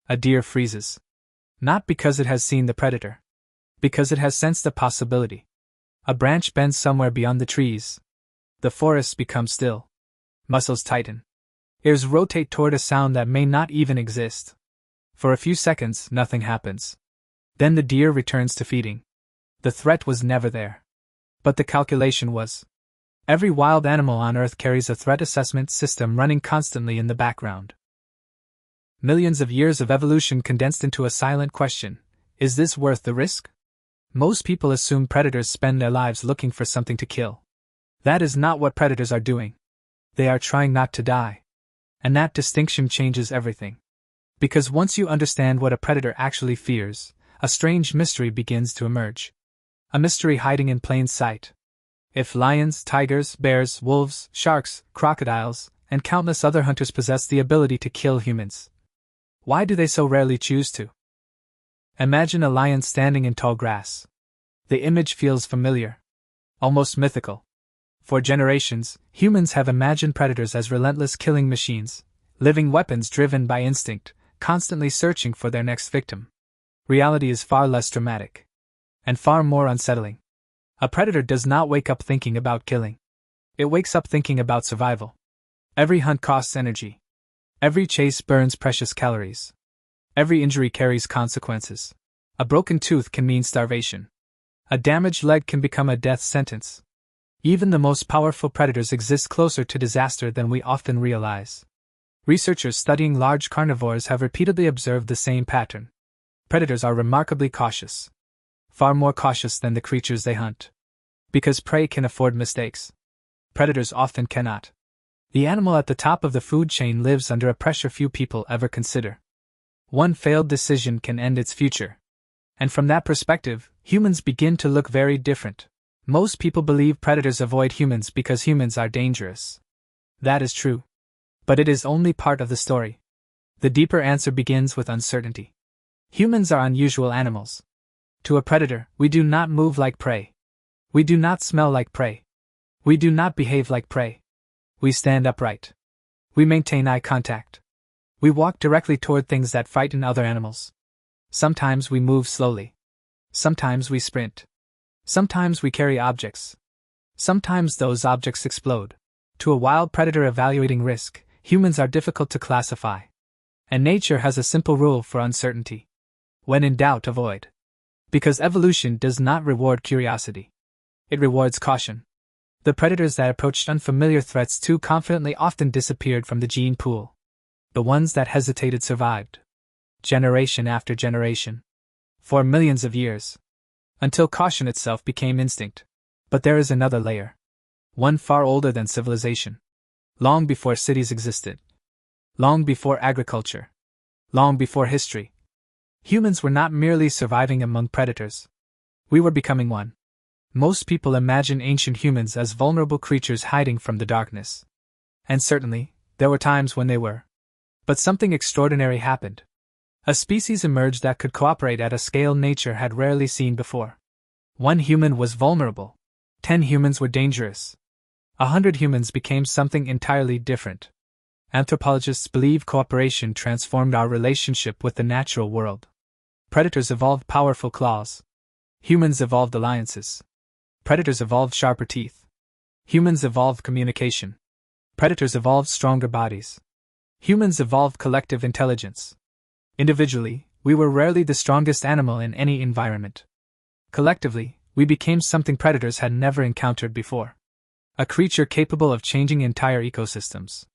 A deer freezes. Not because it has seen the predator. Because it has sensed the possibility. A branch bends somewhere beyond the trees. The forest becomes still. Muscles tighten. Ears rotate toward a sound that may not even exist. For a few seconds, nothing happens. Then the deer returns to feeding. The threat was never there. But the calculation was. Every wild animal on Earth carries a threat assessment system running constantly in the background. Millions of years of evolution condensed into a silent question: is this worth the risk? Most people assume predators spend their lives looking for something to kill. That is not what predators are doing. They are trying not to die. And that distinction changes everything. Because once you understand what a predator actually fears, a strange mystery begins to emerge. A mystery hiding in plain sight. If lions, tigers, bears, wolves, sharks, crocodiles, and countless other hunters possess the ability to kill humans, why do they so rarely choose to? Imagine a lion standing in tall grass. The image feels familiar. Almost mythical. For generations, humans have imagined predators as relentless killing machines, living weapons driven by instinct, constantly searching for their next victim. Reality is far less dramatic. And far more unsettling. A predator does not wake up thinking about killing. It wakes up thinking about survival. Every hunt costs energy. Every chase burns precious calories. Every injury carries consequences. A broken tooth can mean starvation. A damaged leg can become a death sentence. Even the most powerful predators exist closer to disaster than we often realize. Researchers studying large carnivores have repeatedly observed the same pattern. Predators are remarkably cautious. Far more cautious than the creatures they hunt. Because prey can afford mistakes. Predators often cannot. The animal at the top of the food chain lives under a pressure few people ever consider. One failed decision can end its future. And from that perspective, humans begin to look very different. Most people believe predators avoid humans because humans are dangerous. That is true. But it is only part of the story. The deeper answer begins with uncertainty. Humans are unusual animals. To a predator, we do not move like prey. We do not smell like prey. We do not behave like prey. We stand upright. We maintain eye contact. We walk directly toward things that frighten other animals. Sometimes we move slowly. Sometimes we sprint. Sometimes we carry objects. Sometimes those objects explode. To a wild predator evaluating risk, humans are difficult to classify. And nature has a simple rule for uncertainty. When in doubt, avoid. Because evolution does not reward curiosity. It rewards caution. The predators that approached unfamiliar threats too confidently often disappeared from the gene pool. The ones that hesitated survived. Generation after generation. For millions of years. Until caution itself became instinct. But there is another layer. One far older than civilization. Long before cities existed. Long before agriculture. Long before history. Humans were not merely surviving among predators. We were becoming one. Most people imagine ancient humans as vulnerable creatures hiding from the darkness. And certainly, there were times when they were. But something extraordinary happened. A species emerged that could cooperate at a scale nature had rarely seen before. 1 human was vulnerable. 10 humans were dangerous. 100 humans became something entirely different. Anthropologists believe cooperation transformed our relationship with the natural world. Predators evolved powerful claws. Humans evolved alliances. Predators evolved sharper teeth. Humans evolved communication. Predators evolved stronger bodies. Humans evolved collective intelligence. Individually, we were rarely the strongest animal in any environment. Collectively, we became something predators had never encountered before. A creature capable of changing entire ecosystems.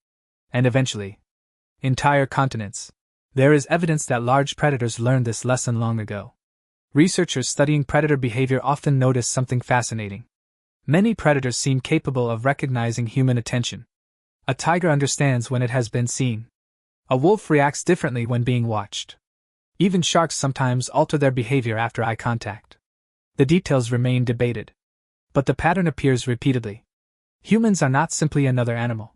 And eventually, entire continents. There is evidence that large predators learned this lesson long ago. Researchers studying predator behavior often notice something fascinating. Many predators seem capable of recognizing human attention. A tiger understands when it has been seen. A wolf reacts differently when being watched. Even sharks sometimes alter their behavior after eye contact. The details remain debated. But the pattern appears repeatedly. Humans are not simply another animal.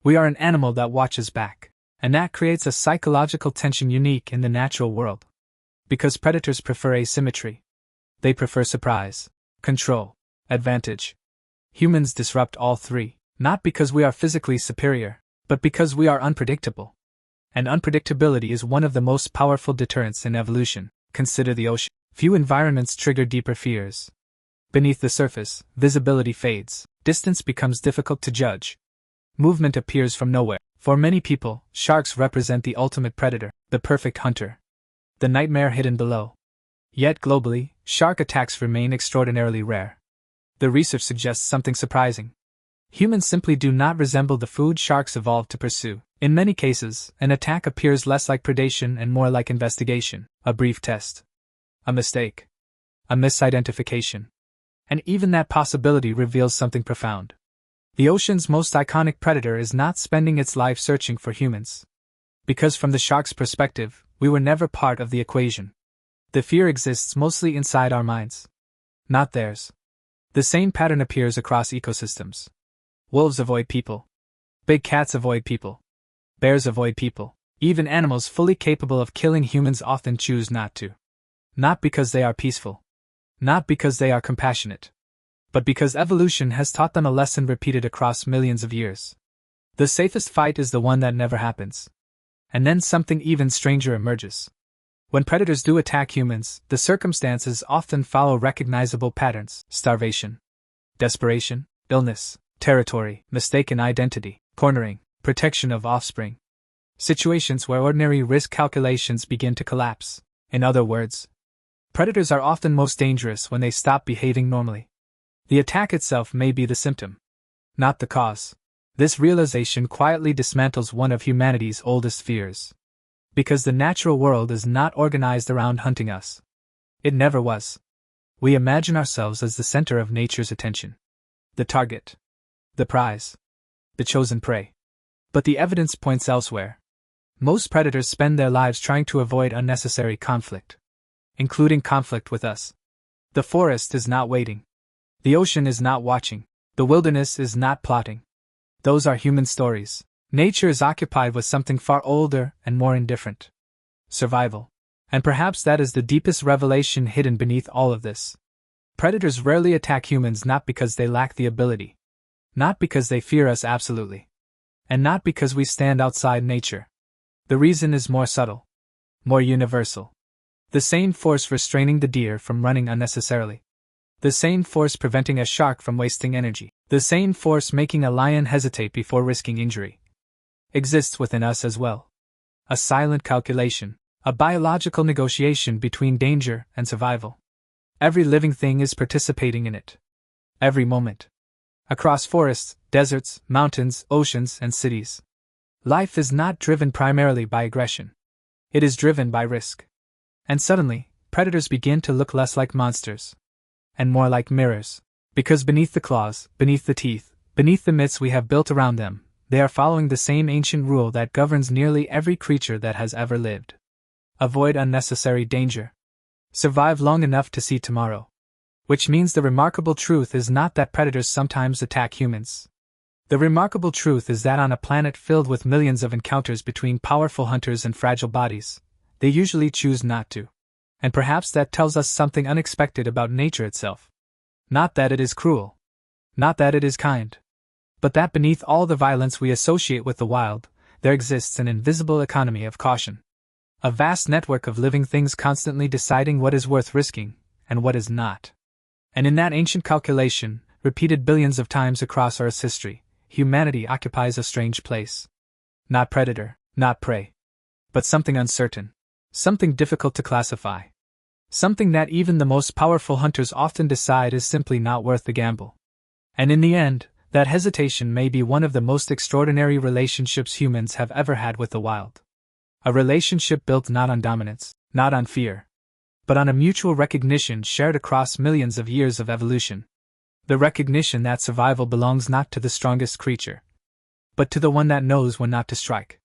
We are an animal that watches back. And that creates a psychological tension unique in the natural world. Because predators prefer asymmetry. They prefer surprise, control, advantage. Humans disrupt all three, not because we are physically superior, but because we are unpredictable. And unpredictability is one of the most powerful deterrents in evolution. Consider the ocean. Few environments trigger deeper fears. Beneath the surface, visibility fades, distance becomes difficult to judge. Movement appears from nowhere. For many people, sharks represent the ultimate predator, the perfect hunter. The nightmare hidden below. Yet globally, shark attacks remain extraordinarily rare. The research suggests something surprising. Humans simply do not resemble the food sharks evolved to pursue. In many cases, an attack appears less like predation and more like investigation, a brief test. A mistake. A misidentification. And even that possibility reveals something profound. The ocean's most iconic predator is not spending its life searching for humans. Because from the shark's perspective, we were never part of the equation. The fear exists mostly inside our minds. Not theirs. The same pattern appears across ecosystems. Wolves avoid people. Big cats avoid people. Bears avoid people. Even animals fully capable of killing humans often choose not to. Not because they are peaceful. Not because they are compassionate. But because evolution has taught them a lesson repeated across millions of years. The safest fight is the one that never happens. And then something even stranger emerges. When predators do attack humans, the circumstances often follow recognizable patterns: starvation, desperation, illness, territory, mistaken identity, cornering, protection of offspring. Situations where ordinary risk calculations begin to collapse. In other words, predators are often most dangerous when they stop behaving normally. The attack itself may be the symptom, not the cause. This realization quietly dismantles one of humanity's oldest fears. Because the natural world is not organized around hunting us. It never was. We imagine ourselves as the center of nature's attention. The target. The prize. The chosen prey. But the evidence points elsewhere. Most predators spend their lives trying to avoid unnecessary conflict, including conflict with us. The forest is not waiting. The ocean is not watching. The wilderness is not plotting. Those are human stories. Nature is occupied with something far older and more indifferent. Survival. And perhaps that is the deepest revelation hidden beneath all of this. Predators rarely attack humans not because they lack the ability. Not because they fear us absolutely. And not because we stand outside nature. The reason is more subtle. More universal. The same force restraining the deer from running unnecessarily. The same force preventing a shark from wasting energy. The same force making a lion hesitate before risking injury. Exists within us as well. A silent calculation, a biological negotiation between danger and survival. Every living thing is participating in it. Every moment. Across forests, deserts, mountains, oceans, and cities. Life is not driven primarily by aggression. It is driven by risk. And suddenly, predators begin to look less like monsters. And more like mirrors. Because beneath the claws, beneath the teeth, beneath the myths we have built around them, they are following the same ancient rule that governs nearly every creature that has ever lived. Avoid unnecessary danger. Survive long enough to see tomorrow. Which means the remarkable truth is not that predators sometimes attack humans. The remarkable truth is that on a planet filled with millions of encounters between powerful hunters and fragile bodies, they usually choose not to. And perhaps that tells us something unexpected about nature itself. Not that it is cruel. Not that it is kind. But that beneath all the violence we associate with the wild, there exists an invisible economy of caution. A vast network of living things constantly deciding what is worth risking, and what is not. And in that ancient calculation, repeated billions of times across Earth's history, humanity occupies a strange place. Not predator, not prey. But something uncertain. Something difficult to classify. Something that even the most powerful hunters often decide is simply not worth the gamble. And in the end, that hesitation may be one of the most extraordinary relationships humans have ever had with the wild. A relationship built not on dominance, not on fear, but on a mutual recognition shared across millions of years of evolution. The recognition that survival belongs not to the strongest creature, but to the one that knows when not to strike.